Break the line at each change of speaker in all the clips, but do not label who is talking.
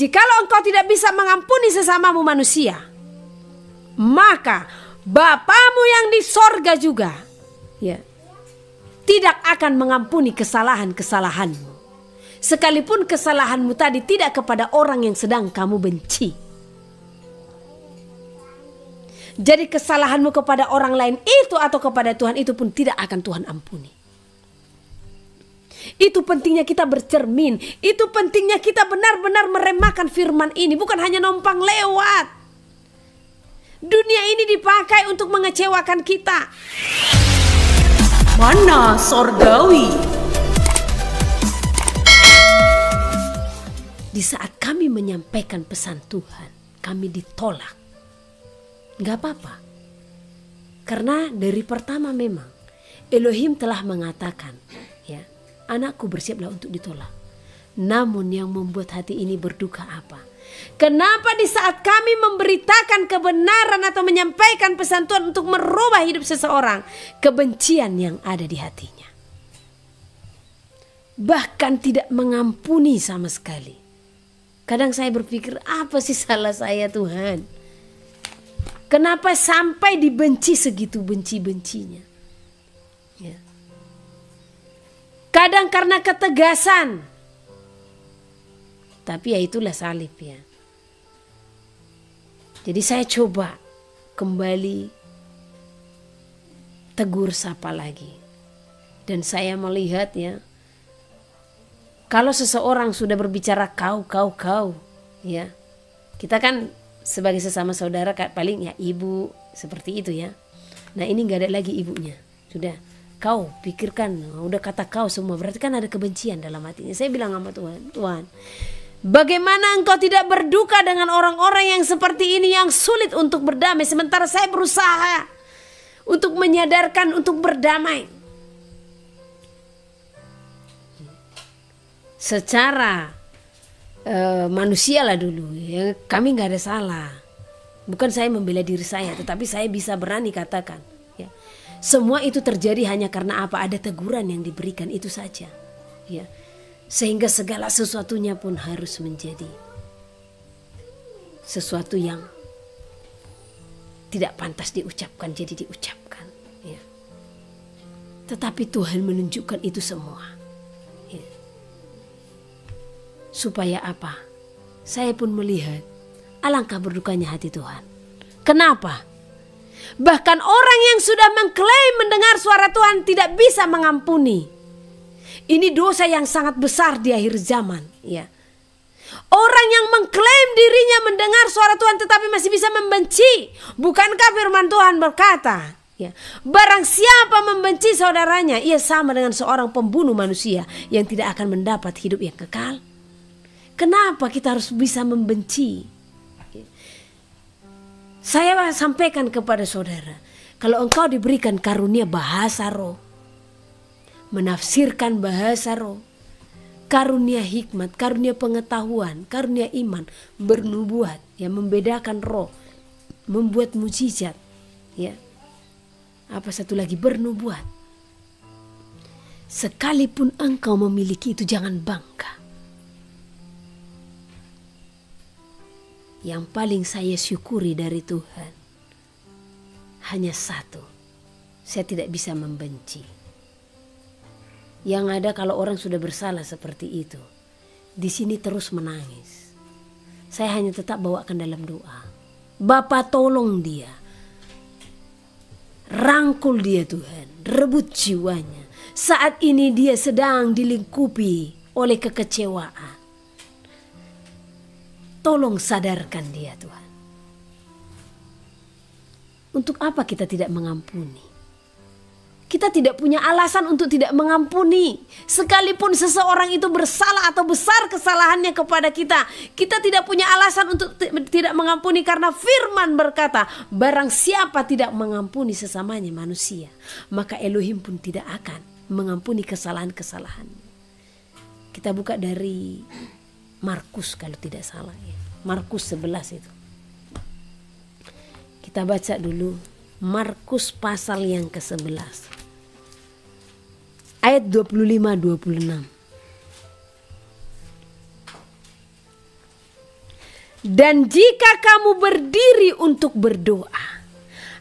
Jikalau engkau tidak bisa mengampuni sesamamu manusia, maka Bapamu yang di sorga juga tidak akan mengampuni kesalahan-kesalahanmu. Sekalipun kesalahanmu tadi tidak kepada orang yang sedang kamu benci. Jadi kesalahanmu kepada orang lain itu atau kepada Tuhan itu pun tidak akan Tuhan ampuni. Itu pentingnya kita bercermin. Itu pentingnya kita benar-benar meremakan firman ini. Bukan hanya numpang lewat. Dunia ini dipakai untuk mengecewakan kita.
Mana sorgawi?
Di saat kami menyampaikan pesan Tuhan, kami ditolak. Gak apa-apa. Karena dari pertama memang Elohim telah mengatakan, anakku bersiaplah untuk ditolak. Namun yang membuat hati ini berduka apa? Kenapa di saat kami memberitakan kebenaran atau menyampaikan pesan Tuhan untuk merubah hidup seseorang, kebencian yang ada di hatinya, bahkan tidak mengampuni sama sekali. Kadang saya berpikir, apa sih salah saya Tuhan? Kenapa sampai dibenci segitu benci-bencinya? Kadang karena ketegasan. Tapi ya itulah salib ya. Jadi saya coba kembali tegur sapa lagi. Dan saya melihat ya, kalau seseorang sudah berbicara kau, ya, kita kan sebagai sesama saudara paling ya ibu seperti itu ya. Nah ini nggak ada lagi ibunya, sudah kau pikirkan, udah kata kau semua, berarti kan ada kebencian dalam hatinya. Saya bilang sama Tuhan, bagaimana engkau tidak berduka dengan orang-orang yang seperti ini yang sulit untuk berdamai, sementara saya berusaha untuk menyadarkan untuk berdamai. Secara manusia lah dulu ya, kami nggak ada salah. Bukan saya membela diri saya, tetapi saya bisa berani katakan ya, semua itu terjadi hanya karena apa? Ada teguran yang diberikan, itu saja ya. Sehingga segala sesuatunya pun harus menjadi sesuatu yang tidak pantas diucapkan jadi diucapkan ya. Tetapi Tuhan menunjukkan itu semua ya. Supaya apa? Saya pun melihat alangkah berdukanya hati Tuhan. Kenapa? Bahkan orang yang sudah mengklaim mendengar suara Tuhan tidak bisa mengampuni. Ini dosa yang sangat besar di akhir zaman ya. Orang yang mengklaim dirinya mendengar suara Tuhan tetapi masih bisa membenci. Bukankah firman Tuhan berkata ya, barang siapa membenci saudaranya, ia sama dengan seorang pembunuh manusia yang tidak akan mendapat hidup yang kekal. Kenapa kita harus bisa membenci? Saya sampaikan kepada saudara, kalau engkau diberikan karunia bahasa roh, menafsirkan bahasa roh, karunia hikmat, karunia pengetahuan, karunia iman, bernubuat, ya, membedakan roh, membuat mujizat, ya. Apa satu lagi, bernubuat. Sekalipun engkau memiliki itu, jangan bangga. Yang paling saya syukuri dari Tuhan hanya satu, saya tidak bisa membenci. Yang ada kalau orang sudah bersalah seperti itu, di sini terus menangis. Saya hanya tetap bawakan dalam doa. Bapa, tolong dia, rangkul dia Tuhan, rebut jiwanya. Saat ini dia sedang dilingkupi oleh kekecewaan. Tolong sadarkan dia Tuhan. Untuk apa kita tidak mengampuni? Kita tidak punya alasan untuk tidak mengampuni. Sekalipun seseorang itu bersalah atau besar kesalahannya kepada kita, kita tidak punya alasan untuk tidak mengampuni, karena firman berkata, barang siapa tidak mengampuni sesamanya manusia, maka Elohim pun tidak akan mengampuni kesalahan-kesalahan. Kita buka dari Markus kalau tidak salah ya. Markus 11 itu. Kita baca dulu Markus pasal yang ke-11. Ayat 25-26. Dan jika kamu berdiri untuk berdoa,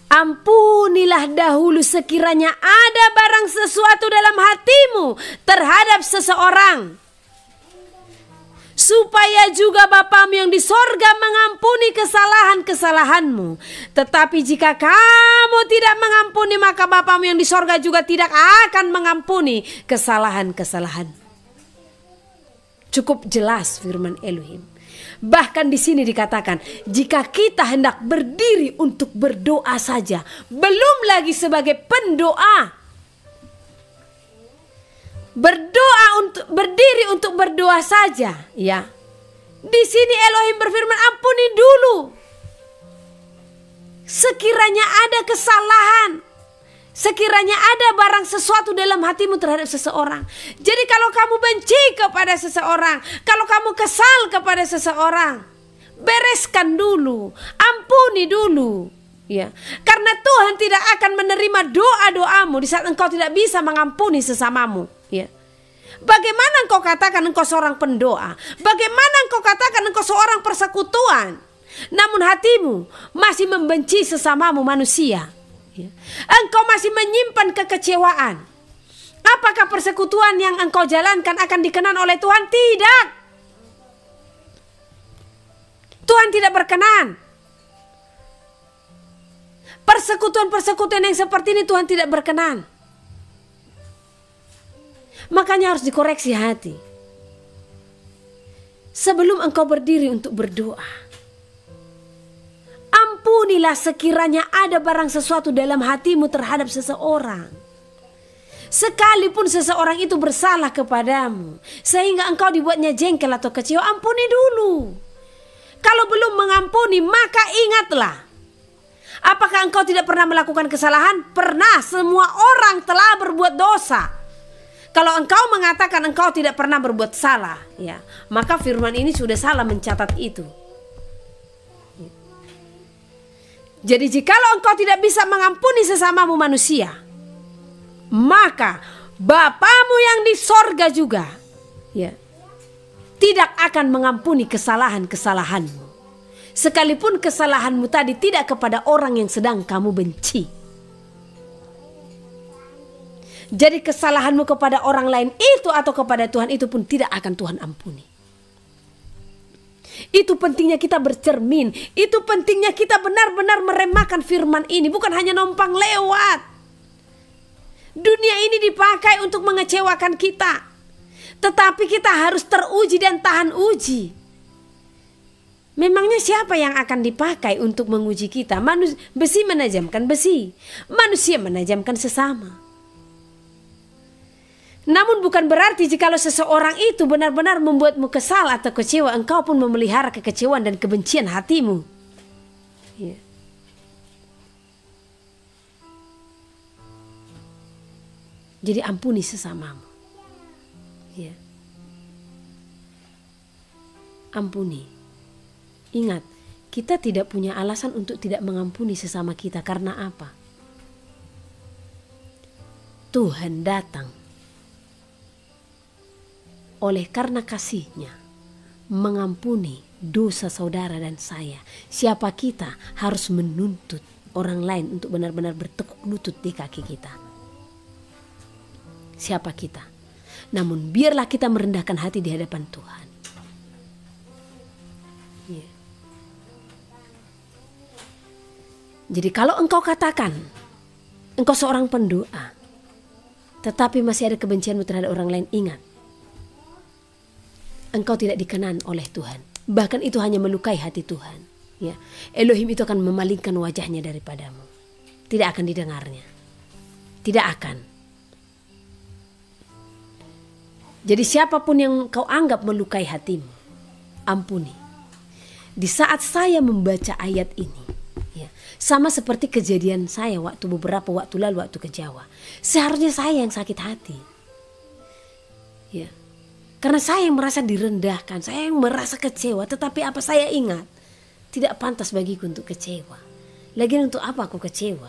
ampunilah dahulu sekiranya ada barang sesuatu dalam hatimu terhadap seseorang, supaya juga Bapamu yang di sorga mengampuni kesalahan-kesalahanmu. Tetapi jika kamu tidak mengampuni, maka Bapamu yang di sorga juga tidak akan mengampuni kesalahan-kesalahan. Cukup jelas firman Elohim. Bahkan di sini dikatakan, jika kita hendak berdiri untuk berdoa saja, belum lagi sebagai pendoa, berdiri untuk berdoa saja, ya. Di sini Elohim berfirman, ampuni dulu. Sekiranya ada kesalahan, sekiranya ada barang sesuatu dalam hatimu terhadap seseorang. Jadi kalau kamu benci kepada seseorang, kalau kamu kesal kepada seseorang, bereskan dulu, ampuni dulu, ya. Karena Tuhan tidak akan menerima doa-doamu di saat engkau tidak bisa mengampuni sesamamu, ya. Bagaimana engkau katakan engkau seorang pendoa? Bagaimana engkau katakan engkau seorang persekutuan, namun hatimu masih membenci sesamamu manusia? Engkau masih menyimpan kekecewaan. Apakah persekutuan yang engkau jalankan akan dikenan oleh Tuhan? Tidak. Tuhan tidak berkenan. Persekutuan-persekutuan yang seperti ini Tuhan tidak berkenan. Makanya harus dikoreksi hati sebelum engkau berdiri untuk berdoa. Ampunilah sekiranya ada barang sesuatu dalam hatimu terhadap seseorang, sekalipun seseorang itu bersalah kepadamu sehingga engkau dibuatnya jengkel atau kecewa, ampuni dulu. Kalau belum mengampuni, maka ingatlah, apakah engkau tidak pernah melakukan kesalahan? Pernah. Semua orang telah berbuat dosa. Kalau engkau mengatakan engkau tidak pernah berbuat salah, ya, maka firman ini sudah salah mencatat itu. Jadi jikalau engkau tidak bisa mengampuni sesamamu manusia, maka Bapamu yang di sorga juga, ya, tidak akan mengampuni kesalahan-kesalahanmu. Sekalipun kesalahanmu tadi tidak kepada orang yang sedang kamu benci. Jadi kesalahanmu kepada orang lain itu atau kepada Tuhan itu pun tidak akan Tuhan ampuni. Itu pentingnya kita bercermin. Itu pentingnya kita benar-benar meremahkan firman ini. Bukan hanya numpang lewat. Dunia ini dipakai untuk mengecewakan kita. Tetapi kita harus teruji dan tahan uji. Memangnya siapa yang akan dipakai untuk menguji kita? Besi menajamkan besi. Manusia menajamkan sesama. Namun bukan berarti jikalau seseorang itu benar-benar membuatmu kesal atau kecewa, engkau pun memelihara kekecewaan dan kebencian hatimu. Ya. Jadi ampuni sesamamu. Ya. Ampuni. Ingat, kita tidak punya alasan untuk tidak mengampuni sesama kita. Karena apa? Tuhan datang oleh karena kasih-Nya mengampuni dosa saudara dan saya. Siapa kita harus menuntut orang lain untuk benar-benar bertekuk lutut di kaki kita? Siapa kita? Namun biarlah kita merendahkan hati di hadapan Tuhan. Ya. Jadi kalau engkau katakan engkau seorang pendoa, tetapi masih ada kebencianmu terhadap orang lain, ingat, engkau tidak dikenan oleh Tuhan. Bahkan itu hanya melukai hati Tuhan. Ya, Elohim itu akan memalingkan wajahnya daripadamu. Tidak akan didengarnya. Tidak akan. Jadi siapapun yang kau anggap melukai hatimu, ampuni. Di saat saya membaca ayat ini, ya, sama seperti kejadian saya beberapa waktu lalu waktu ke Jawa. Seharusnya saya yang sakit hati. Ya. Karena saya yang merasa direndahkan, saya yang merasa kecewa. Tetapi apa saya ingat, tidak pantas bagiku untuk kecewa. Lagian untuk apa aku kecewa?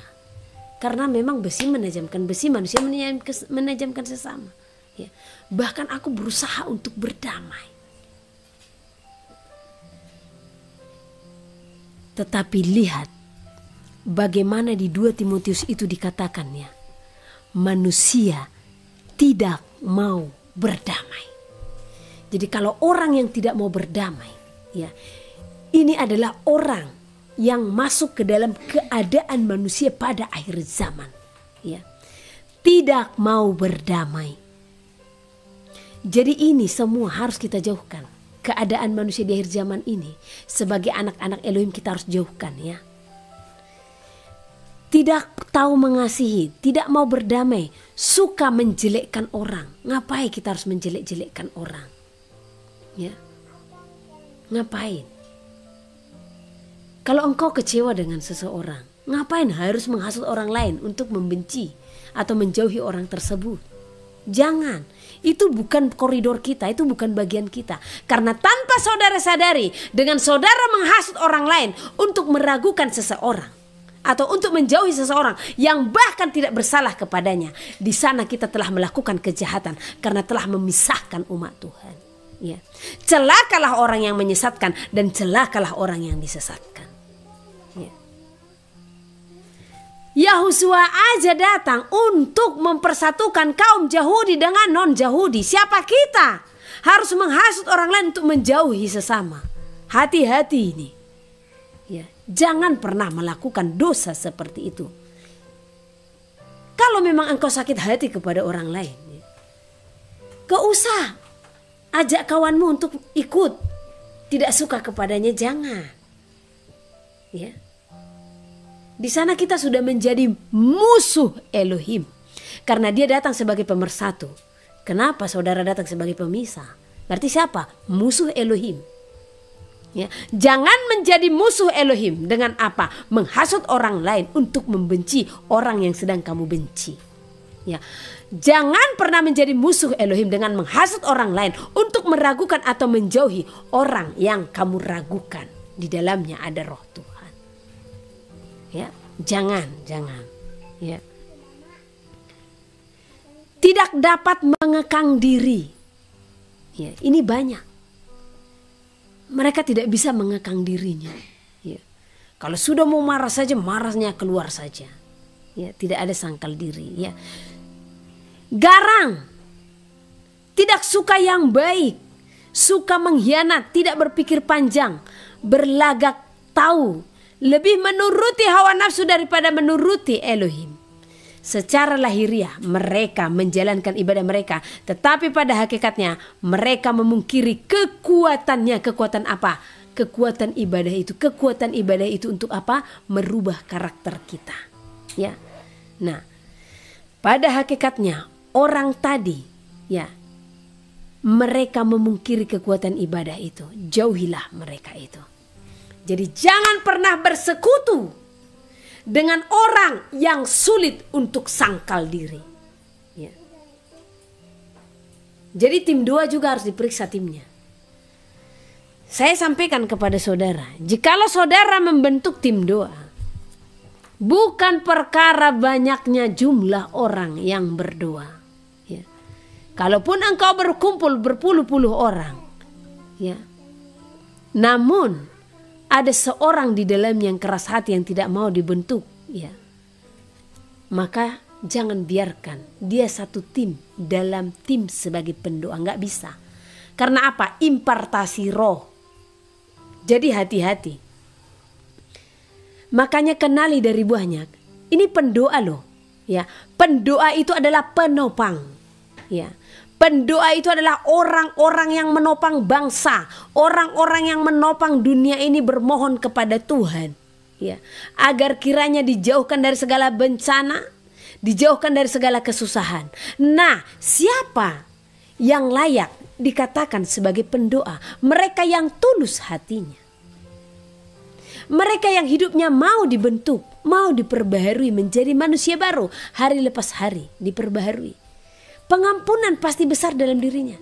Karena memang besi menajamkan besi, manusia menajamkan sesama. Ya. Bahkan aku berusaha untuk berdamai. Tetapi lihat bagaimana di 2 Timotius itu dikatakannya, manusia tidak mau berdamai. Jadi kalau orang yang tidak mau berdamai, ya, ini adalah orang yang masuk ke dalam keadaan manusia pada akhir zaman, ya. Tidak mau berdamai. Jadi ini semua harus kita jauhkan. Keadaan manusia di akhir zaman ini sebagai anak-anak Elohim kita harus jauhkan, ya. Tidak tahu mengasihi, tidak mau berdamai, suka menjelekkan orang. Ngapain kita harus menjelek-jelekkan orang? Ya. Ngapain? Kalau engkau kecewa dengan seseorang, ngapain harus menghasut orang lain untuk membenci atau menjauhi orang tersebut? Jangan. Itu bukan koridor kita, itu bukan bagian kita. Karena tanpa saudara sadari, dengan saudara menghasut orang lain untuk meragukan seseorang atau untuk menjauhi seseorang yang bahkan tidak bersalah kepadanya, di sana kita telah melakukan kejahatan karena telah memisahkan umat Tuhan. Ya. Celakalah orang yang menyesatkan dan celakalah orang yang disesatkan. Ya. Yahusua aja datang untuk mempersatukan kaum Yahudi dengan non-Yahudi. Siapa kita? Harus menghasut orang lain untuk menjauhi sesama. Hati-hati ini. Ya. Jangan pernah melakukan dosa seperti itu. Kalau memang engkau sakit hati kepada orang lain, ya, gak usah ajak kawanmu untuk ikut. Tidak suka kepadanya, jangan. Ya. Di sana kita sudah menjadi musuh Elohim. Karena dia datang sebagai pemersatu. Kenapa saudara datang sebagai pemisah? Berarti siapa? Musuh Elohim. Ya. Jangan menjadi musuh Elohim dengan apa? Menghasut orang lain untuk membenci orang yang sedang kamu benci. Ya. Jangan pernah menjadi musuh Elohim dengan menghasut orang lain untuk meragukan atau menjauhi orang yang kamu ragukan. Di dalamnya ada roh Tuhan. Ya, jangan. Ya. Tidak dapat mengekang diri. Ya, ini banyak. Mereka tidak bisa mengekang dirinya. Ya. Kalau sudah mau marah saja, marahnya keluar saja. Ya, tidak ada sangkal diri. Ya. Garang, tidak suka yang baik, suka mengkhianat, tidak berpikir panjang, berlagak tahu, lebih menuruti hawa nafsu daripada menuruti Elohim. Secara lahiriah mereka menjalankan ibadah mereka, tetapi pada hakikatnya mereka memungkiri kekuatannya. Kekuatan apa? Kekuatan ibadah itu. Kekuatan ibadah itu untuk apa? Merubah karakter kita. Ya. Nah, pada hakikatnya orang tadi, ya, mereka memungkiri kekuatan ibadah itu. Jauhilah mereka itu. Jadi jangan pernah bersekutu dengan orang yang sulit untuk sangkal diri. Ya. Jadi tim doa juga harus diperiksa timnya. Saya sampaikan kepada saudara, jikalau saudara membentuk tim doa, bukan perkara banyaknya jumlah orang yang berdoa. Kalaupun engkau berkumpul berpuluh-puluh orang, ya, namun ada seorang di dalam yang keras hati yang tidak mau dibentuk, ya, maka jangan biarkan dia satu tim dalam tim sebagai pendoa. Nggak bisa. Karena apa? Impartasi roh. Jadi hati-hati. Makanya kenali dari buahnya. Ini pendoa loh, ya. Pendoa itu adalah penopang, ya. Pendoa itu adalah orang-orang yang menopang bangsa, orang-orang yang menopang dunia ini bermohon kepada Tuhan, ya, agar kiranya dijauhkan dari segala bencana, dijauhkan dari segala kesusahan. Nah, siapa yang layak dikatakan sebagai pendoa? Mereka yang tulus hatinya. Mereka yang hidupnya mau dibentuk, mau diperbaharui menjadi manusia baru, hari lepas hari diperbaharui. Pengampunan pasti besar dalam dirinya.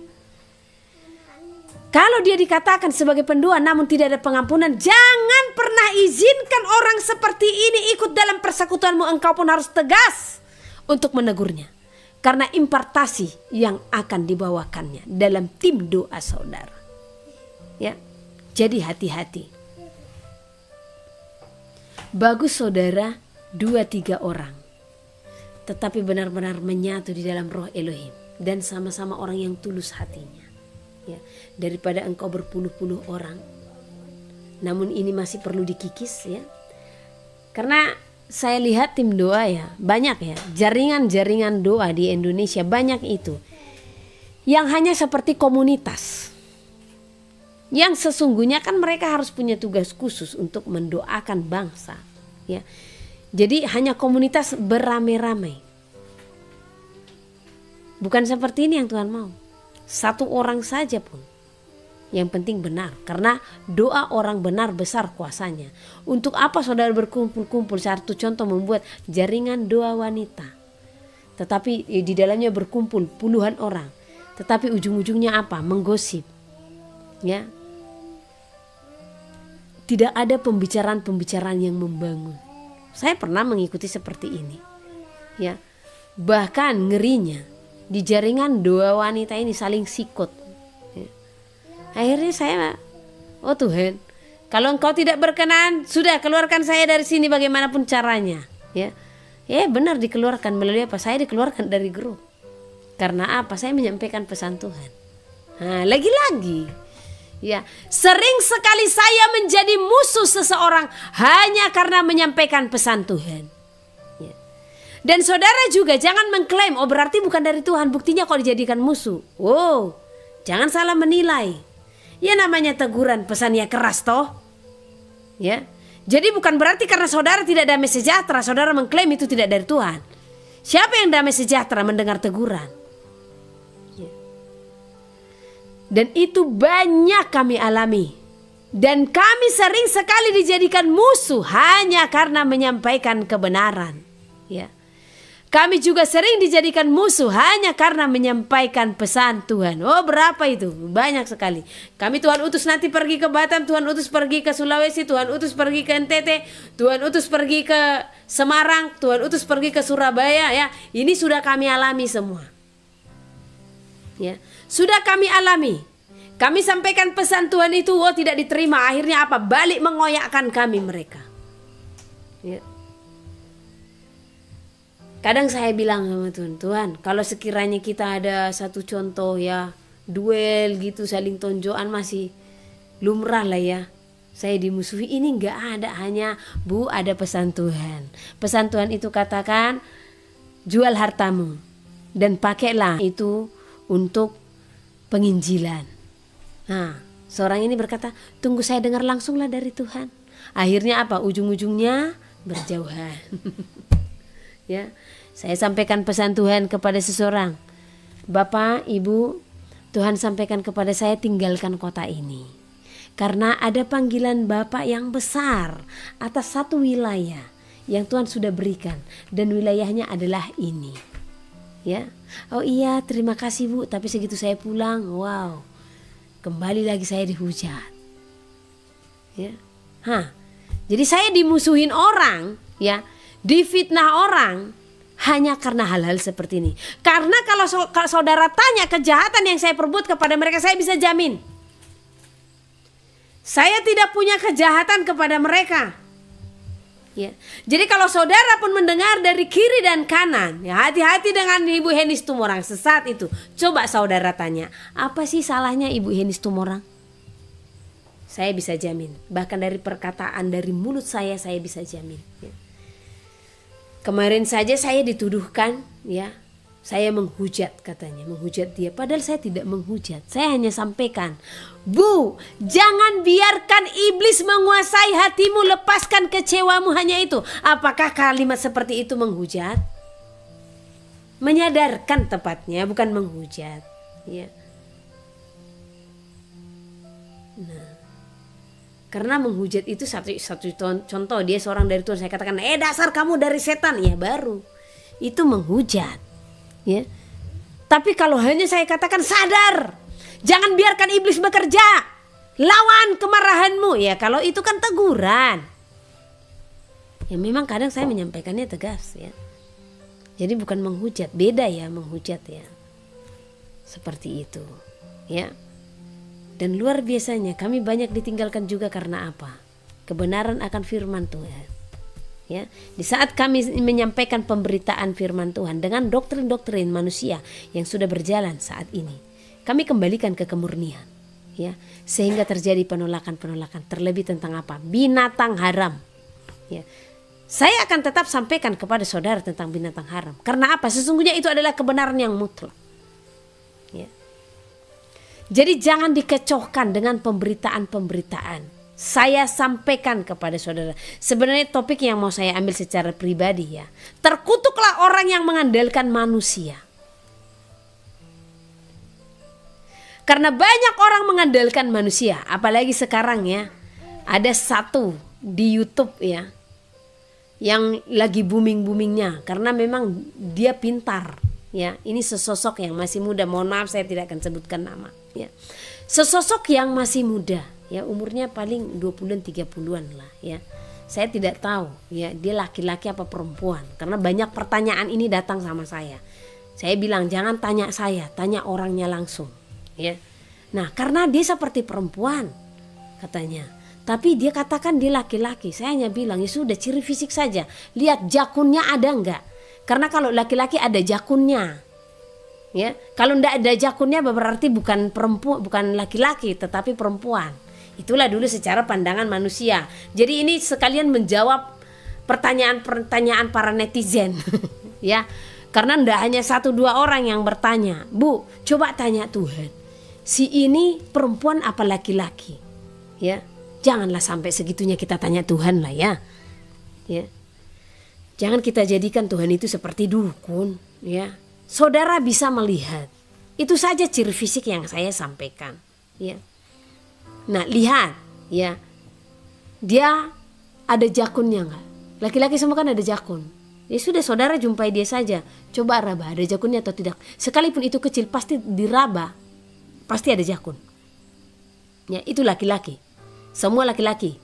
Kalau dia dikatakan sebagai pendoa namun tidak ada pengampunan, jangan pernah izinkan orang seperti ini ikut dalam persekutuanmu. Engkau pun harus tegas untuk menegurnya. Karena impartasi yang akan dibawakannya dalam tim doa saudara. Ya, jadi hati-hati. Bagus saudara 2-3 orang, tetapi benar-benar menyatu di dalam roh Elohim dan sama-sama orang yang tulus hatinya, ya, daripada engkau berpuluh-puluh orang. Namun ini masih perlu dikikis, ya, karena saya lihat tim doa ya banyak, ya, jaringan-jaringan doa di Indonesia banyak itu yang hanya seperti komunitas, yang sesungguhnya kan mereka harus punya tugas khusus untuk mendoakan bangsa, ya. Jadi hanya komunitas beramai-ramai. Bukan seperti ini yang Tuhan mau. Satu orang saja pun, yang penting benar, karena doa orang benar besar kuasanya. Untuk apa saudara berkumpul-kumpul? Satu contoh, membuat jaringan doa wanita, tetapi di dalamnya berkumpul puluhan orang, tetapi ujung-ujungnya apa? Menggosip, ya. Tidak ada pembicaraan-pembicaraan yang membangun. Saya pernah mengikuti seperti ini, ya. Bahkan ngerinya di jaringan doa wanita ini saling sikut, ya. Akhirnya saya, oh Tuhan, kalau engkau tidak berkenan, sudah keluarkan saya dari sini bagaimanapun caranya, ya. Ya benar, dikeluarkan melalui apa? Saya dikeluarkan dari grup. Karena apa? Saya menyampaikan pesan Tuhan. Nah, lagi-lagi, ya, sering sekali saya menjadi musuh seseorang hanya karena menyampaikan pesan Tuhan, ya. Dan saudara juga jangan mengklaim, oh berarti bukan dari Tuhan, buktinya kok dijadikan musuh. Wow, jangan salah menilai. Ya namanya teguran, pesannya keras toh, ya. Jadi bukan berarti karena saudara tidak damai sejahtera, saudara mengklaim itu tidak dari Tuhan. Siapa yang damai sejahtera mendengar teguran? Dan itu banyak kami alami. Dan kami sering sekali dijadikan musuh hanya karena menyampaikan kebenaran, ya. Kami juga sering dijadikan musuh hanya karena menyampaikan pesan Tuhan. Oh berapa itu? Banyak sekali. Kami Tuhan utus nanti pergi ke Batam, Tuhan utus pergi ke Sulawesi, Tuhan utus pergi ke NTT, Tuhan utus pergi ke Semarang, Tuhan utus pergi ke Surabaya, ya. Ini sudah kami alami semua, ya. Sudah kami alami. Kami sampaikan pesan Tuhan itu, oh tidak diterima. Akhirnya apa? Balik mengoyakkan kami mereka, ya. Kadang saya bilang sama Tuhan, Tuhan, kalau sekiranya kita ada satu contoh, ya, duel gitu, saling tonjokan masih lumrah lah, ya. Saya dimusuhi, ini nggak ada, hanya Bu ada pesan Tuhan. Pesan Tuhan itu katakan, jual hartamu dan pakailah itu untuk penginjilan. Nah, seorang ini berkata, tunggu saya dengar langsunglah dari Tuhan. Akhirnya apa? Ujung-ujungnya berjauhan. Ya, saya sampaikan pesan Tuhan kepada seseorang. Bapak, Ibu, Tuhan sampaikan kepada saya tinggalkan kota ini. Karena ada panggilan Bapak yang besar atas satu wilayah yang Tuhan sudah berikan. Dan wilayahnya adalah ini, ya. Oh iya, terima kasih Bu. Tapi segitu saya pulang, wow, kembali lagi saya dihujat, ya. Jadi saya dimusuhin orang, ya, difitnah orang hanya karena hal-hal seperti ini. Karena kalau saudara tanya kejahatan yang saya perbuat kepada mereka, saya bisa jamin saya tidak punya kejahatan kepada mereka, ya. Jadi kalau saudara pun mendengar dari kiri dan kanan, ya, hati-hati dengan Ibu Henis Tumorang sesat itu. Coba saudara tanya, apa sih salahnya Ibu Henis Tumorang? Saya bisa jamin, bahkan dari perkataan dari mulut saya bisa jamin, ya. Kemarin saja saya dituduhkan, ya, saya menghujat katanya, menghujat dia. Padahal saya tidak menghujat, saya hanya sampaikan, Bu, jangan biarkan iblis menguasai hatimu, lepaskan kecewamu hanya itu. Apakah kalimat seperti itu menghujat? Menyadarkan tepatnya, bukan menghujat, ya. Nah, karena menghujat itu satu contoh, dia seorang dari Tuhan, saya katakan, dasar kamu dari setan, ya baru itu menghujat, ya. Tapi kalau hanya saya katakan sadar, jangan biarkan iblis bekerja, lawan kemarahanmu, ya kalau itu kan teguran. Ya memang kadang saya menyampaikannya tegas, ya. Jadi bukan menghujat, beda ya menghujat, ya. Seperti itu, ya. Dan luar biasanya kami banyak ditinggalkan juga karena apa? Kebenaran akan firman Tuhan. Ya, di saat kami menyampaikan pemberitaan firman Tuhan dengan doktrin-doktrin manusia yang sudah berjalan saat ini, kami kembalikan ke kemurnian, ya, sehingga terjadi penolakan-penolakan. Terlebih tentang apa? Binatang haram. Ya, saya akan tetap sampaikan kepada saudara tentang binatang haram. Karena apa? Sesungguhnya itu adalah kebenaran yang mutlak. Ya. Jadi jangan dikecohkan dengan pemberitaan-pemberitaan. Saya sampaikan kepada saudara. Sebenarnya topik yang mau saya ambil secara pribadi ya. Terkutuklah orang yang mengandalkan manusia. Karena banyak orang mengandalkan manusia. Apalagi sekarang ya. Ada satu di YouTube ya. Yang lagi booming-boomingnya. Karena memang dia pintar. Ya, ini sesosok yang masih muda. Mohon maaf saya tidak akan sebutkan nama. Ya. Sesosok yang masih muda. Ya, umurnya paling 20-an 30-an lah ya. Saya tidak tahu ya dia laki-laki apa perempuan, karena banyak pertanyaan ini datang sama saya. Saya bilang jangan tanya saya, tanya orangnya langsung ya. Nah, karena dia seperti perempuan katanya, tapi dia katakan dia laki-laki. Saya hanya bilang ya sudah, ciri fisik saja, lihat jakunnya ada enggak. Karena kalau laki-laki ada jakunnya. Ya, kalau enggak ada jakunnya berarti bukan perempuan, bukan laki-laki tetapi perempuan. Itulah dulu secara pandangan manusia. Jadi ini sekalian menjawab pertanyaan-pertanyaan para netizen. Ya, karena tidak hanya 1-2 orang yang bertanya. Bu, coba tanya Tuhan, si ini perempuan apa laki-laki? Ya, janganlah sampai segitunya kita tanya Tuhan lah ya. Ya, jangan kita jadikan Tuhan itu seperti dukun. Ya, saudara bisa melihat. Itu saja ciri fisik yang saya sampaikan. Ya. Nah, lihat ya, dia ada jakunnya enggak? Laki-laki semua kan ada jakun. Ya sudah, saudara jumpai dia saja, coba raba ada jakunnya atau tidak. Sekalipun itu kecil, pasti diraba, pasti ada jakun. Ya, itu laki-laki. Semua laki-laki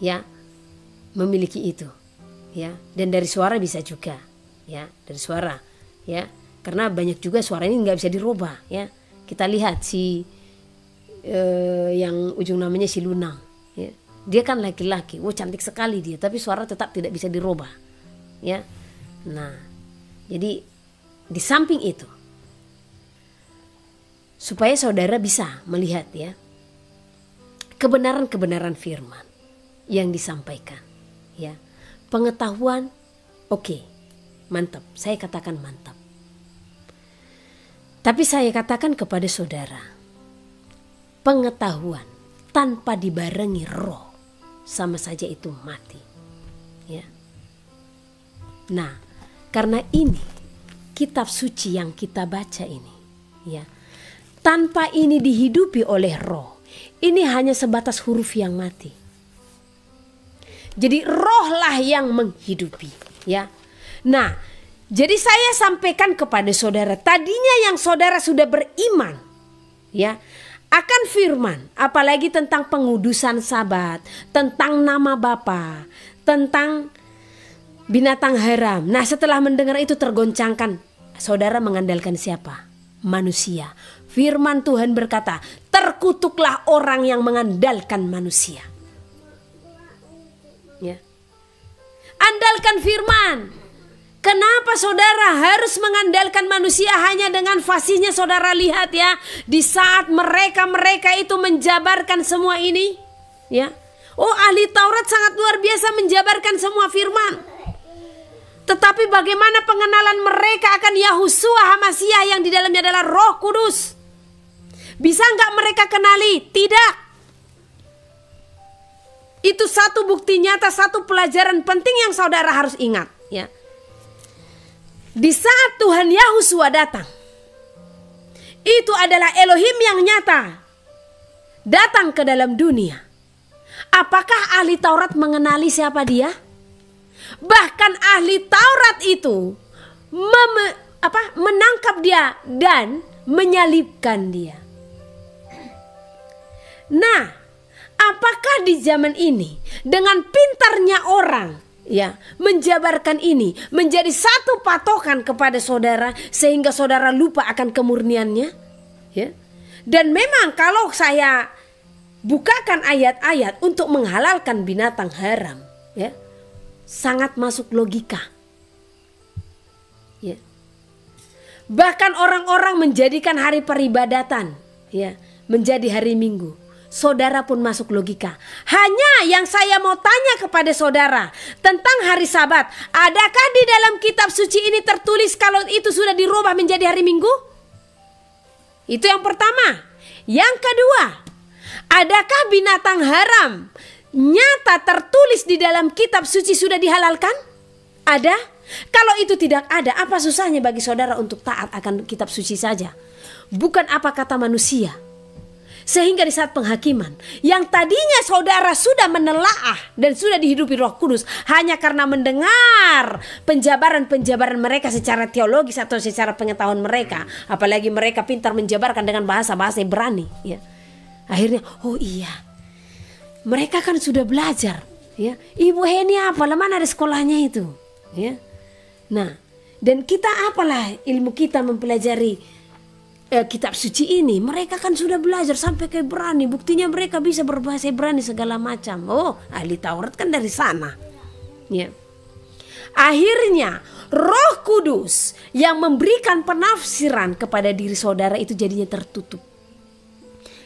ya memiliki itu. Ya, dan dari suara bisa juga. Ya, dari suara. Ya, karena banyak juga suara ini nggak bisa dirubah. Ya, kita lihat si yang ujung namanya si Lunang ya. Dia kan laki-laki, cantik sekali dia, tapi suara tetap tidak bisa dirubah ya. Nah, jadi di samping itu, supaya saudara bisa melihat ya kebenaran-kebenaran firman yang disampaikan ya. Pengetahuan oke, mantap, saya katakan mantap. Tapi saya katakan kepada saudara, pengetahuan tanpa dibarengi roh sama saja itu mati. Ya. Nah, karena ini kitab suci yang kita baca ini, ya, tanpa ini dihidupi oleh roh, ini hanya sebatas huruf yang mati. Jadi rohlah yang menghidupi, ya. Nah, jadi saya sampaikan kepada saudara, tadinya yang saudara sudah beriman, ya, akan firman, apalagi tentang pengudusan sabat, tentang nama Bapa, tentang binatang haram. Nah, setelah mendengar itu tergoncangkan, saudara mengandalkan siapa? Manusia. Firman Tuhan berkata, terkutuklah orang yang mengandalkan manusia. Ya. Andalkan firman. Kenapa saudara harus mengandalkan manusia? Hanya dengan fasihnya saudara lihat ya, di saat mereka itu menjabarkan semua ini, ya. Oh, ahli Taurat sangat luar biasa menjabarkan semua firman. Tetapi bagaimana pengenalan mereka akan Yahusua Hamasiah yang di dalamnya adalah Roh Kudus? Bisa enggak mereka kenali? Tidak. Itu satu bukti nyata, satu pelajaran penting yang saudara harus ingat, ya. Di saat Tuhan Yahusua datang, itu adalah Elohim yang nyata datang ke dalam dunia. Apakah ahli Taurat mengenali siapa dia? Bahkan ahli Taurat itu menangkap dia dan menyalibkan dia. Nah, apakah di zaman ini dengan pintarnya orang, ya, menjabarkan ini menjadi satu patokan kepada saudara sehingga saudara lupa akan kemurniannya, ya. Dan memang kalau saya bukakan ayat-ayat untuk menghalalkan binatang haram, ya, sangat masuk logika. Ya. Bahkan orang-orang menjadikan hari peribadatan, ya, menjadi hari Minggu. Saudara pun masuk logika. Hanya yang saya mau tanya kepada saudara tentang hari Sabat, adakah di dalam kitab suci ini tertulis kalau itu sudah dirubah menjadi hari Minggu? Itu yang pertama. Yang kedua, adakah binatang haram nyata tertulis di dalam kitab suci sudah dihalalkan? Ada? Kalau itu tidak ada, apa susahnya bagi saudara untuk taat akan kitab suci saja? Bukan apa kata manusia. Sehingga di saat penghakiman, yang tadinya saudara sudah menelaah dan sudah dihidupi Roh Kudus hanya karena mendengar penjabaran-penjabaran mereka secara teologis atau secara pengetahuan mereka, apalagi mereka pintar menjabarkan dengan bahasa-bahasa Ibrani, ya. Akhirnya, oh iya, mereka kan sudah belajar, ya. Ibu Heni apalah, mana ada sekolahnya itu, ya. Nah, dan kita apalah ilmu kita mempelajari kitab suci ini. Mereka kan sudah belajar sampai ke Ibrani. Buktinya mereka bisa berbahasa Ibrani segala macam. Oh, ahli Taurat kan dari sana, ya. Akhirnya Roh Kudus yang memberikan penafsiran kepada diri saudara itu jadinya tertutup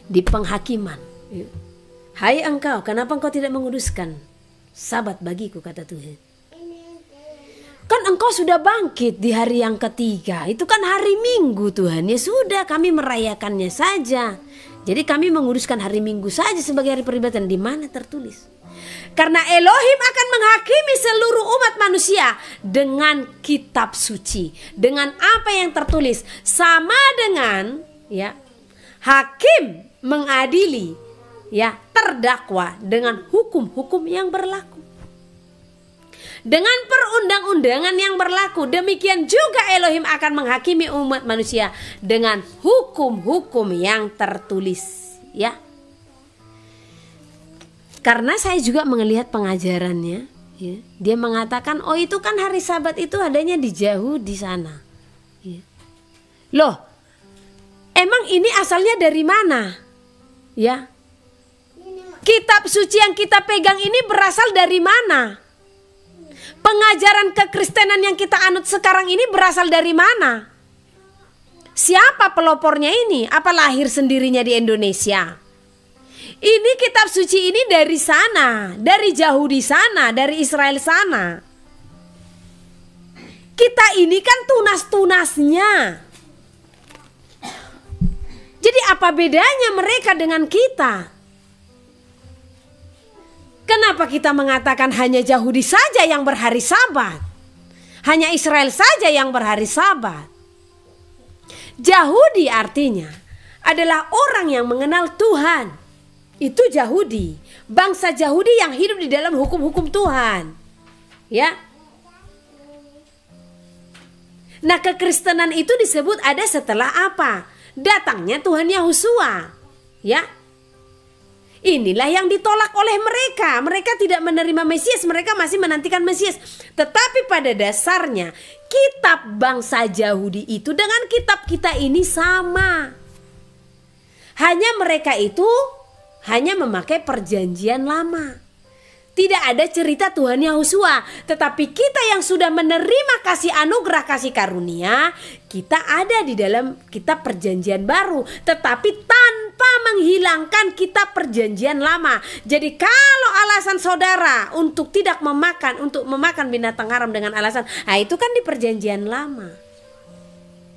di penghakiman, ya. Hai engkau, kenapa engkau tidak menguduskan Sabat bagiku, kata Tuhan. Kan engkau sudah bangkit di hari yang ketiga. Itu kan hari Minggu, Tuhan. Ya sudah, kami merayakannya saja. Jadi kami menguduskan hari Minggu saja sebagai hari peribadatan. Di mana tertulis? Karena Elohim akan menghakimi seluruh umat manusia dengan kitab suci, dengan apa yang tertulis. Sama dengan, ya, hakim mengadili, ya, terdakwa dengan hukum-hukum yang berlaku. Dengan perundang-undangan yang berlaku, demikian juga Elohim akan menghakimi umat manusia dengan hukum-hukum yang tertulis, ya. Karena saya juga melihat pengajarannya, ya. Dia mengatakan, oh itu kan hari Sabat itu adanya di jauh di sana, ya. Loh, emang ini asalnya dari mana? Ya, kitab suci yang kita pegang ini berasal dari mana? Pengajaran kekristenan yang kita anut sekarang ini berasal dari mana? Siapa pelopornya ini? Apa lahir sendirinya di Indonesia? Ini kitab suci ini dari sana, dari Yahudi sana, dari Israel sana. Kita ini kan tunas-tunasnya. Jadi apa bedanya mereka dengan kita? Kenapa kita mengatakan hanya Yahudi saja yang berhari Sabat? Hanya Israel saja yang berhari Sabat? Yahudi artinya adalah orang yang mengenal Tuhan. Itu Yahudi, bangsa Yahudi yang hidup di dalam hukum-hukum Tuhan, ya. Nah, kekristenan itu disebut ada setelah apa? Datangnya Tuhan Yahusua, ya. Inilah yang ditolak oleh mereka. Mereka tidak menerima Mesias, mereka masih menantikan Mesias. Tetapi pada dasarnya kitab bangsa Yahudi itu dengan kitab kita ini sama. Hanya mereka itu hanya memakai perjanjian lama. Tidak ada cerita Tuhan Yahusua. Tetapi kita yang sudah menerima kasih anugerah, kasih karunia, kita ada di dalam kitab perjanjian baru. Tetapi tanpa menghilangkan kitab perjanjian lama. Jadi kalau alasan saudara untuk tidak memakan binatang haram dengan alasan, itu kan di perjanjian lama.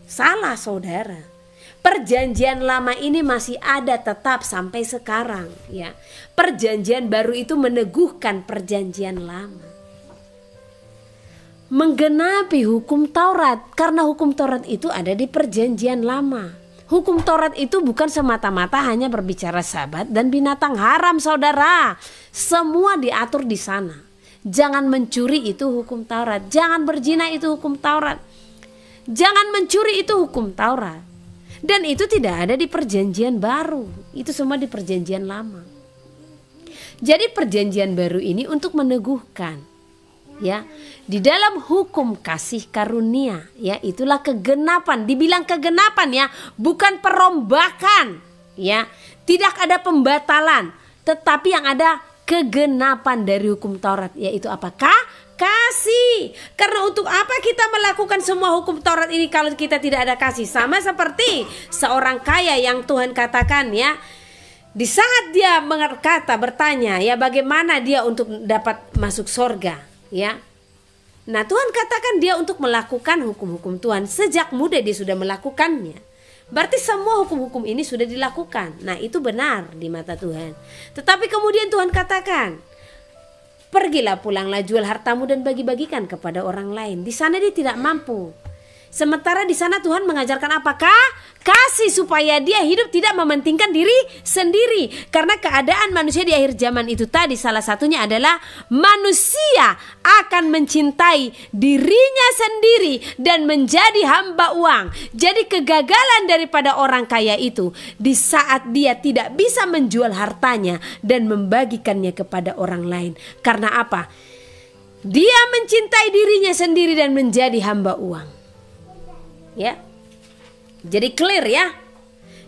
Salah saudara. Perjanjian lama ini masih ada tetap sampai sekarang, ya. Perjanjian baru itu meneguhkan perjanjian lama. Menggenapi hukum Taurat, karena hukum Taurat itu ada di perjanjian lama. Hukum Taurat itu bukan semata-mata hanya berbicara Sabat dan binatang haram, saudara. Semua diatur di sana. Jangan mencuri itu hukum Taurat, jangan berzina itu hukum Taurat. Jangan mencuri itu hukum Taurat. Dan itu tidak ada di perjanjian baru. Itu semua di perjanjian lama. Jadi perjanjian baru ini untuk meneguhkan, ya, di dalam hukum kasih karunia, ya, itulah kegenapan. Dibilang kegenapan, ya, bukan perombakan, ya. Tidak ada pembatalan, tetapi yang ada kegenapan dari hukum Taurat, yaitu apakah? Kasih. Karena untuk apa kita melakukan semua hukum Taurat ini kalau kita tidak ada kasih? Sama seperti seorang kaya yang Tuhan katakan ya, di saat dia bertanya ya, bagaimana dia untuk dapat masuk surga ya. Nah, Tuhan katakan dia untuk melakukan hukum-hukum Tuhan. Sejak muda dia sudah melakukannya. Berarti semua hukum-hukum ini sudah dilakukan. Nah, itu benar di mata Tuhan. Tetapi kemudian Tuhan katakan, pergilah, pulanglah, jual hartamu dan bagi-bagikan kepada orang lain. Di sana dia tidak mampu. Sementara di sana Tuhan mengajarkan apakah? Kasih, supaya dia hidup tidak mementingkan diri sendiri. Karena keadaan manusia di akhir zaman itu tadi salah satunya adalah manusia akan mencintai dirinya sendiri dan menjadi hamba uang. Jadi kegagalan daripada orang kaya itu di saat dia tidak bisa menjual hartanya dan membagikannya kepada orang lain. Karena apa? Dia mencintai dirinya sendiri dan menjadi hamba uang. Ya, jadi clear ya.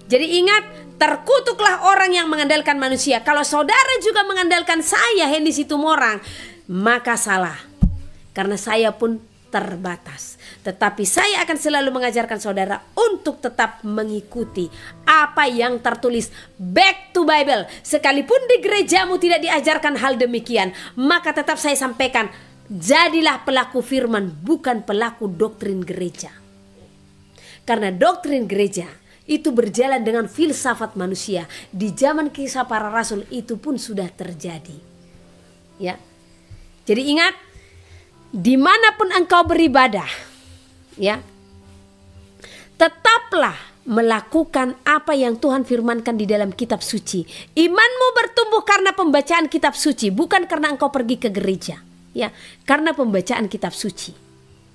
Jadi ingat, terkutuklah orang yang mengandalkan manusia. Kalau saudara juga mengandalkan saya, Hendy Situmorang, maka salah. Karena saya pun terbatas. Tetapi saya akan selalu mengajarkan saudara untuk tetap mengikuti apa yang tertulis. Back to Bible. Sekalipun di gerejamu tidak diajarkan hal demikian, maka tetap saya sampaikan, jadilah pelaku firman, bukan pelaku doktrin gereja. Karena doktrin gereja itu berjalan dengan filsafat manusia. Di zaman Kisah Para Rasul itu pun sudah terjadi. Ya. Jadi ingat, dimanapun engkau beribadah, ya, tetaplah melakukan apa yang Tuhan firmankan di dalam kitab suci. Imanmu bertumbuh karena pembacaan kitab suci, bukan karena engkau pergi ke gereja. Ya, karena pembacaan kitab suci.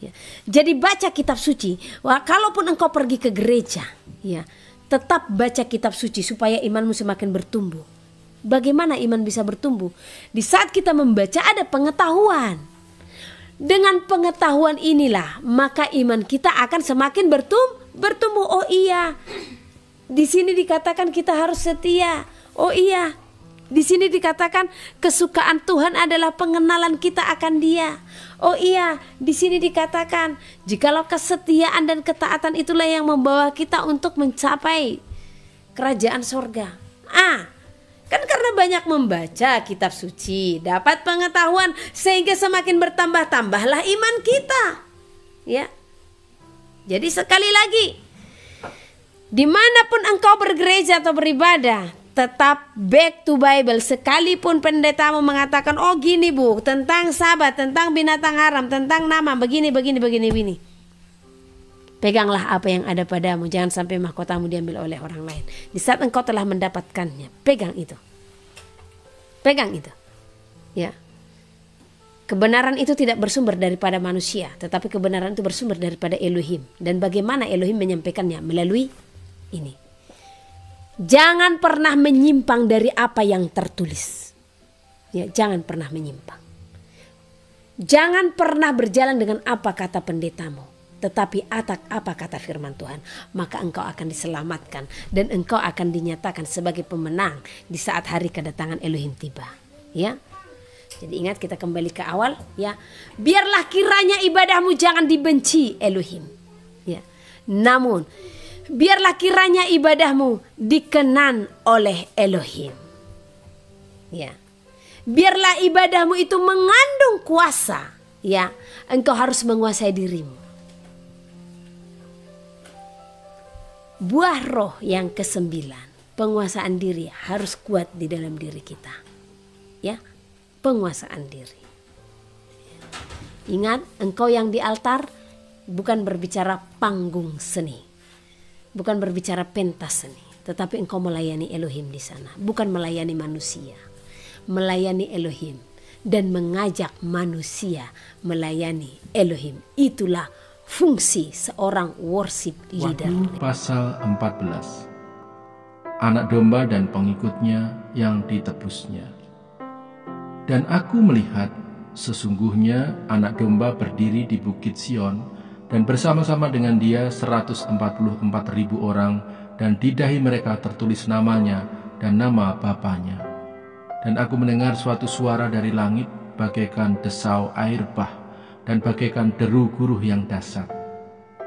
Ya. Jadi baca kitab suci. Wah, kalaupun engkau pergi ke gereja, ya, tetap baca kitab suci supaya imanmu semakin bertumbuh. Bagaimana iman bisa bertumbuh? Di saat kita membaca ada pengetahuan. Dengan pengetahuan inilah maka iman kita akan semakin bertumbuh. Oh iya, di sini dikatakan kita harus setia. Oh iya, di sini dikatakan kesukaan Tuhan adalah pengenalan kita akan Dia. Oh iya, di sini dikatakan jikalau kesetiaan dan ketaatan itulah yang membawa kita untuk mencapai kerajaan sorga. Kan karena banyak membaca kitab suci, dapat pengetahuan, sehingga semakin bertambah-tambahlah iman kita. Ya. Jadi sekali lagi, dimanapun engkau bergereja atau beribadah, tetap back to Bible. Sekalipun pendetamu mengatakan, oh gini bu, tentang sabat, tentang binatang haram, tentang nama, begini. Peganglah apa yang ada padamu, jangan sampai mahkotamu diambil oleh orang lain. Di saat engkau telah mendapatkannya, pegang itu. Ya. Kebenaran itu tidak bersumber daripada manusia, tetapi kebenaran itu bersumber daripada Elohim. Dan bagaimana Elohim menyampaikannya? Melalui ini. Jangan pernah menyimpang dari apa yang tertulis. Ya, jangan pernah menyimpang. Jangan pernah berjalan dengan apa kata pendetamu, tetapi apa kata firman Tuhan. Maka engkau akan diselamatkan dan engkau akan dinyatakan sebagai pemenang di saat hari kedatangan Elohim tiba. Ya. Jadi ingat, kita kembali ke awal ya. Biarlah kiranya ibadahmu jangan dibenci Elohim. Ya. Namun biarlah kiranya ibadahmu dikenan oleh Elohim. Ya. Biarlah ibadahmu itu mengandung kuasa. Ya. Engkau harus menguasai dirimu. Buah roh yang ke-9, penguasaan diri, harus kuat di dalam diri kita. Ya, penguasaan diri. Ingat, engkau yang di altar bukan berbicara panggung seni, bukan berbicara pentas seni, tetapi engkau melayani Elohim di sana, bukan melayani manusia, melayani Elohim dan mengajak manusia melayani Elohim. Itulah fungsi seorang worship leader.
Wahyu pasal 14. Anak domba dan pengikutnya yang ditebusnya. Dan aku melihat sesungguhnya anak domba berdiri di bukit Sion, dan bersama-sama dengan dia 144.000 orang, dan di dahi mereka tertulis namanya dan nama Bapanya. Dan aku mendengar suatu suara dari langit bagaikan desau air bah dan bagaikan deru guruh yang dahsyat.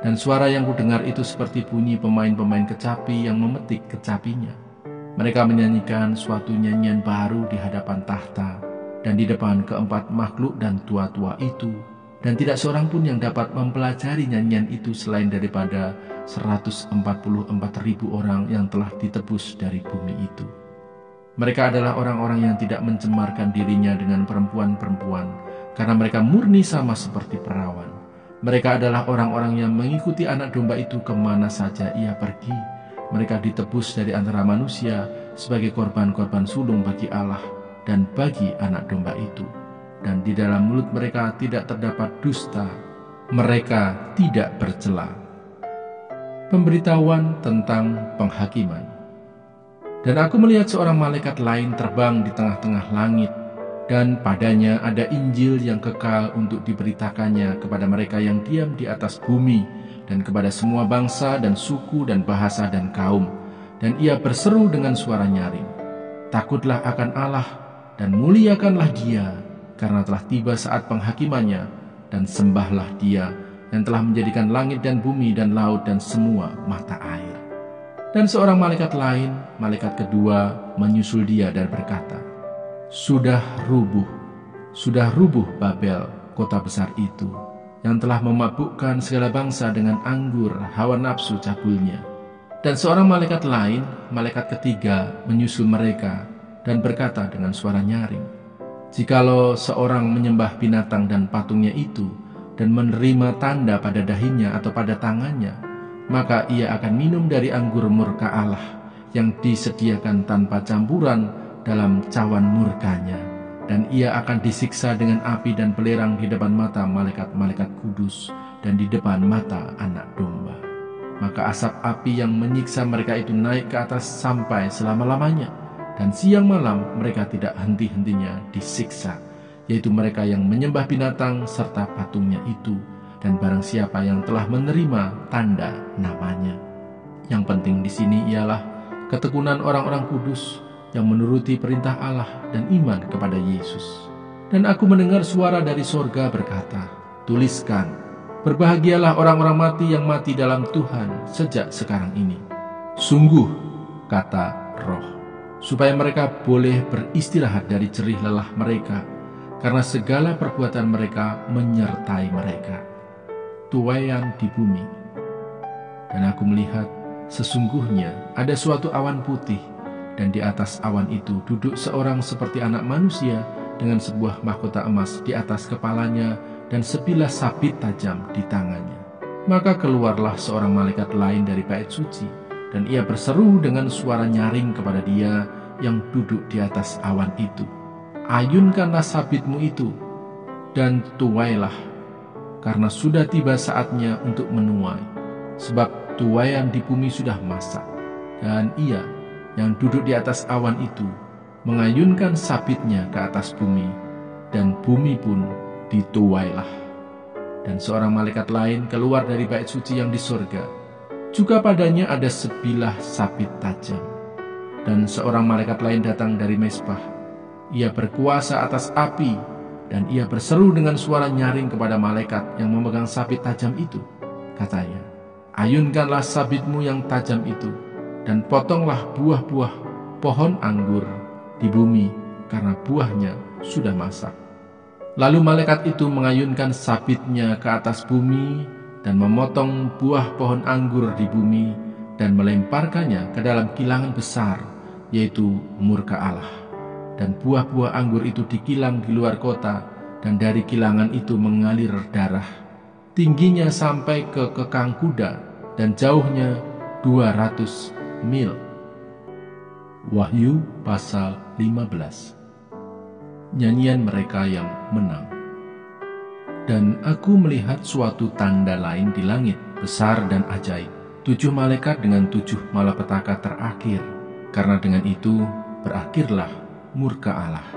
Dan suara yang kudengar itu seperti bunyi pemain-pemain kecapi yang memetik kecapinya. Mereka menyanyikan suatu nyanyian baru di hadapan tahta dan di depan keempat makhluk dan tua-tua itu. Dan tidak seorang pun yang dapat mempelajari nyanyian itu selain daripada 144.000 orang yang telah ditebus dari bumi itu. Mereka adalah orang-orang yang tidak mencemarkan dirinya dengan perempuan-perempuan, karena mereka murni sama seperti perawan. Mereka adalah orang-orang yang mengikuti anak domba itu kemana saja ia pergi. Mereka ditebus dari antara manusia sebagai korban-korban sulung bagi Allah dan bagi anak domba itu. Dan di dalam mulut mereka tidak terdapat dusta. Mereka tidak bercela. Pemberitahuan tentang penghakiman. Dan aku melihat seorang malaikat lain terbang di tengah-tengah langit, dan padanya ada Injil yang kekal untuk diberitakannya kepada mereka yang diam di atas bumi, dan kepada semua bangsa dan suku dan bahasa dan kaum. Dan ia berseru dengan suara nyaring, "Takutlah akan Allah, dan muliakanlah Dia, karena telah tiba saat penghakimannya, dan sembahlah Dia, yang telah menjadikan langit dan bumi dan laut dan semua mata air." Dan seorang malaikat lain, malaikat kedua, menyusul dia dan berkata, sudah rubuh Babel, kota besar itu, yang telah memabukkan segala bangsa dengan anggur hawa nafsu cabulnya." Dan seorang malaikat lain, malaikat ketiga, menyusul mereka dan berkata dengan suara nyaring, "Jikalau seorang menyembah binatang dan patungnya itu, dan menerima tanda pada dahinya atau pada tangannya, maka ia akan minum dari anggur murka Allah yang disediakan tanpa campuran dalam cawan murkanya, dan ia akan disiksa dengan api dan belerang di depan mata malaikat-malaikat kudus dan di depan mata anak domba. Maka asap api yang menyiksa mereka itu naik ke atas sampai selama-lamanya, dan siang malam mereka tidak henti-hentinya disiksa, yaitu mereka yang menyembah binatang serta patungnya itu, dan barang siapa yang telah menerima tanda namanya. Yang penting di sini ialah ketekunan orang-orang kudus yang menuruti perintah Allah dan iman kepada Yesus. Dan aku mendengar suara dari sorga berkata, "Tuliskan, berbahagialah orang-orang mati yang mati dalam Tuhan sejak sekarang ini. Sungguh," kata Roh, "supaya mereka boleh beristirahat dari jerih lelah mereka, karena segala perbuatan mereka menyertai mereka." Tuaian di bumi. Dan aku melihat sesungguhnya ada suatu awan putih, dan di atas awan itu duduk seorang seperti anak manusia dengan sebuah mahkota emas di atas kepalanya dan sebilah sabit tajam di tangannya. Maka keluarlah seorang malaikat lain dari bait suci, dan ia berseru dengan suara nyaring kepada dia yang duduk di atas awan itu, "Ayunkanlah sabitmu itu, dan tuailah, karena sudah tiba saatnya untuk menuai, sebab tuaian di bumi sudah masak." Dan ia yang duduk di atas awan itu mengayunkan sabitnya ke atas bumi, dan bumi pun dituailah. Dan seorang malaikat lain keluar dari bait suci yang di sorga, juga padanya ada sebilah sabit tajam. Dan seorang malaikat lain datang dari mezbah, ia berkuasa atas api, dan ia berseru dengan suara nyaring kepada malaikat yang memegang sabit tajam itu. Katanya, "Ayunkanlah sabitmu yang tajam itu, dan potonglah buah-buah pohon anggur di bumi, karena buahnya sudah masak." Lalu malaikat itu mengayunkan sabitnya ke atas bumi, dan memotong buah pohon anggur di bumi, dan melemparkannya ke dalam kilangan besar, yaitu murka Allah. Dan buah-buah anggur itu dikilang di luar kota, dan dari kilangan itu mengalir darah. Tingginya sampai ke kekang kuda, dan jauhnya 200 mil. Wahyu pasal 15. Nyanyian mereka yang menang. Dan aku melihat suatu tanda lain di langit, besar dan ajaib, 7 malaikat dengan 7 malapetaka terakhir, karena dengan itu berakhirlah murka Allah.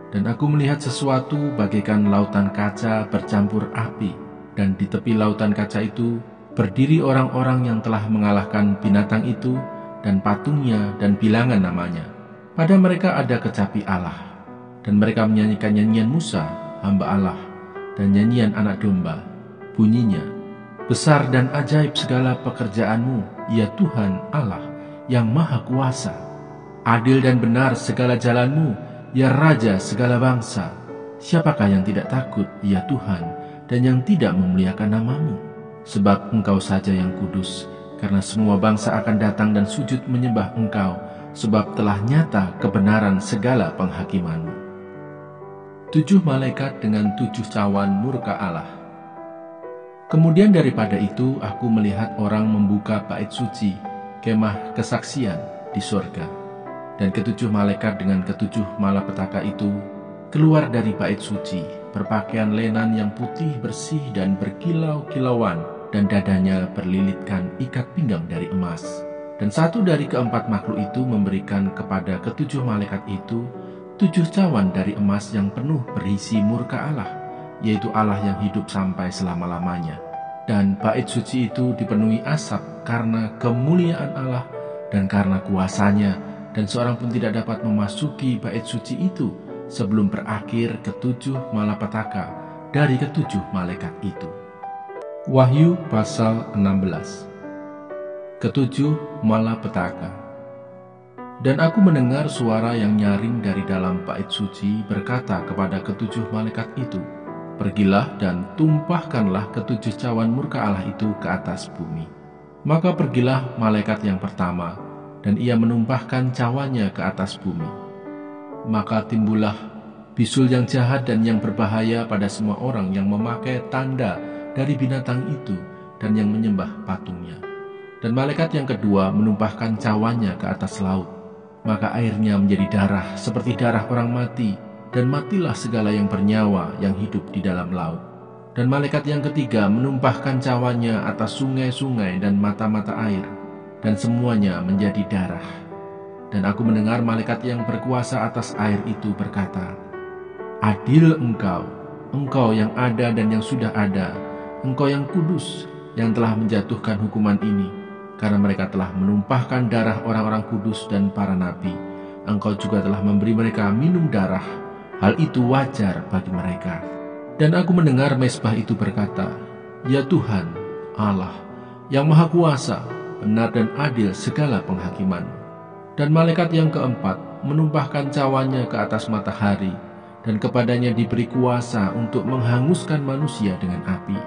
Dan aku melihat sesuatu bagaikan lautan kaca bercampur api, dan di tepi lautan kaca itu berdiri orang-orang yang telah mengalahkan binatang itu dan patungnya dan bilangan namanya. Pada mereka ada kecapi Allah, dan mereka menyanyikan nyanyian Musa, hamba Allah, dan nyanyian anak domba. Bunyinya, besar dan ajaib segala pekerjaanmu, ya Tuhan Allah yang Maha Kuasa. Adil dan benar segala jalanmu, ya Raja segala bangsa. Siapakah yang tidak takut, ya Tuhan, dan yang tidak memuliakan namamu? Sebab Engkau saja yang kudus, karena semua bangsa akan datang dan sujud menyembah Engkau, sebab telah nyata kebenaran segala penghakimanmu. 7 malaikat dengan 7 cawan murka Allah. Kemudian daripada itu aku melihat orang membuka bait suci, kemah kesaksian di surga. Dan ke-7 malaikat dengan ke-7 malapetaka itu keluar dari bait suci, berpakaian lenan yang putih bersih dan berkilau-kilauan, dan dadanya berlilitkan ikat pinggang dari emas. Dan satu dari keempat makhluk itu memberikan kepada ke-7 malaikat itu 7 cawan dari emas yang penuh berisi murka Allah, yaitu Allah yang hidup sampai selama-lamanya. Dan bait suci itu dipenuhi asap karena kemuliaan Allah dan karena kuasanya, dan seorang pun tidak dapat memasuki bait suci itu sebelum berakhir ke-7 malapetaka dari ke-7 malaikat itu. Wahyu pasal 16. Ke-7 malapetaka. Dan aku mendengar suara yang nyaring dari dalam bait suci berkata kepada ke-7 malaikat itu, "Pergilah dan tumpahkanlah ke-7 cawan murka Allah itu ke atas bumi." Maka pergilah malaikat yang pertama, dan ia menumpahkan cawannya ke atas bumi. Maka timbullah bisul yang jahat dan yang berbahaya pada semua orang yang memakai tanda dari binatang itu dan yang menyembah patungnya. Dan malaikat yang kedua menumpahkan cawannya ke atas laut. Maka airnya menjadi darah seperti darah orang mati, dan matilah segala yang bernyawa yang hidup di dalam laut. Dan malaikat yang ketiga menumpahkan cawannya atas sungai-sungai dan mata-mata air, dan semuanya menjadi darah. Dan aku mendengar malaikat yang berkuasa atas air itu berkata, "Adil Engkau, Engkau yang ada dan yang sudah ada, Engkau yang kudus, yang telah menjatuhkan hukuman ini, karena mereka telah menumpahkan darah orang-orang kudus dan para nabi. Engkau juga telah memberi mereka minum darah. Hal itu wajar bagi mereka." Dan aku mendengar mezbah itu berkata, "Ya Tuhan, Allah, yang Maha Kuasa, benar dan adil segala penghakiman." Dan malaikat yang keempat menumpahkan cawannya ke atas matahari, dan kepadanya diberi kuasa untuk menghanguskan manusia dengan api.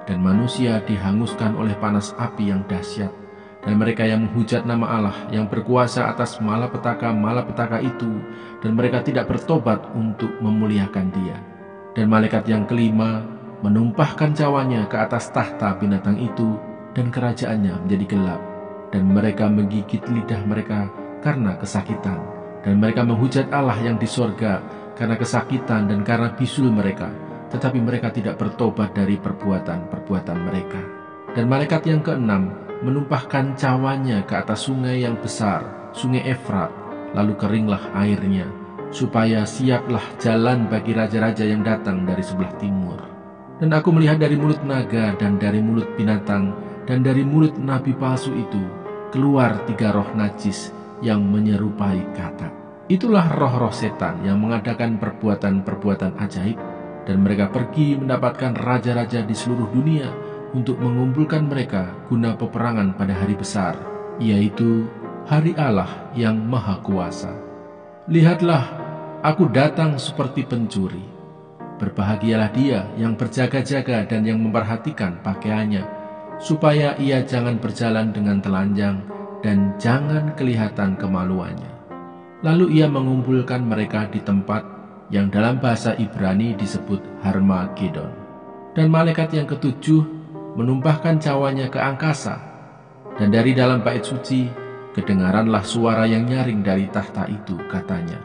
Dan manusia dihanguskan oleh panas api yang dahsyat. Dan mereka yang menghujat nama Allah yang berkuasa atas malapetaka itu, dan mereka tidak bertobat untuk memuliakan Dia. Dan malaikat yang kelima menumpahkan cawannya ke atas tahta binatang itu, dan kerajaannya menjadi gelap. Dan mereka menggigit lidah mereka karena kesakitan. Dan mereka menghujat Allah yang di sorga karena kesakitan dan karena bisul mereka. Tetapi mereka tidak bertobat dari perbuatan-perbuatan mereka. Dan malaikat yang keenam menumpahkan cawannya ke atas sungai yang besar, sungai Efrat, lalu keringlah airnya, supaya siaplah jalan bagi raja-raja yang datang dari sebelah timur. Dan aku melihat dari mulut naga dan dari mulut binatang dan dari mulut nabi palsu itu keluar 3 roh najis yang menyerupai katak. Itulah roh-roh setan yang mengadakan perbuatan-perbuatan ajaib, dan mereka pergi mendapatkan raja-raja di seluruh dunia untuk mengumpulkan mereka guna peperangan pada hari besar, yaitu hari Allah yang Maha Kuasa. Lihatlah, aku datang seperti pencuri. Berbahagialah dia yang berjaga-jaga dan yang memperhatikan pakaiannya, supaya ia jangan berjalan dengan telanjang dan jangan kelihatan kemaluannya. Lalu ia mengumpulkan mereka di tempat yang dalam bahasa Ibrani disebut Harmagedon. Dan malaikat yang ketujuh menumpahkan cawannya ke angkasa, dan dari dalam bait suci kedengaranlah suara yang nyaring dari tahta itu, katanya,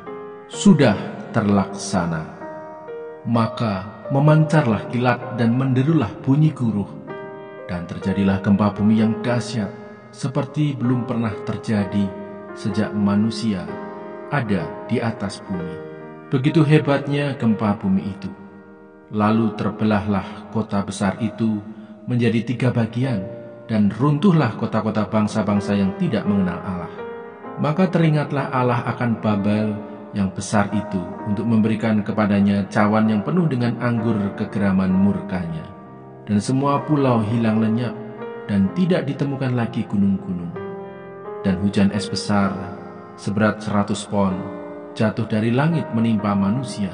"Sudah terlaksana." Maka memancarlah kilat dan menderulah bunyi guruh, dan terjadilah gempa bumi yang dahsyat, seperti belum pernah terjadi sejak manusia ada di atas bumi. Begitu hebatnya gempa bumi itu. Lalu terbelahlah kota besar itu menjadi 3 bagian, dan runtuhlah kota-kota bangsa-bangsa yang tidak mengenal Allah. Maka teringatlah Allah akan Babel yang besar itu untuk memberikan kepadanya cawan yang penuh dengan anggur kegeraman murkanya. Dan semua pulau hilang lenyap dan tidak ditemukan lagi gunung-gunung. Dan hujan es besar seberat 100 pon jatuh dari langit menimpa manusia.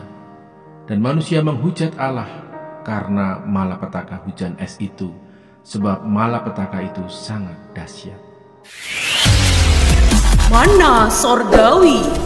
Dan manusia menghujat Allah karena malapetaka hujan es itu, sebab malapetaka itu sangat dahsyat.
Mana Sorgawi.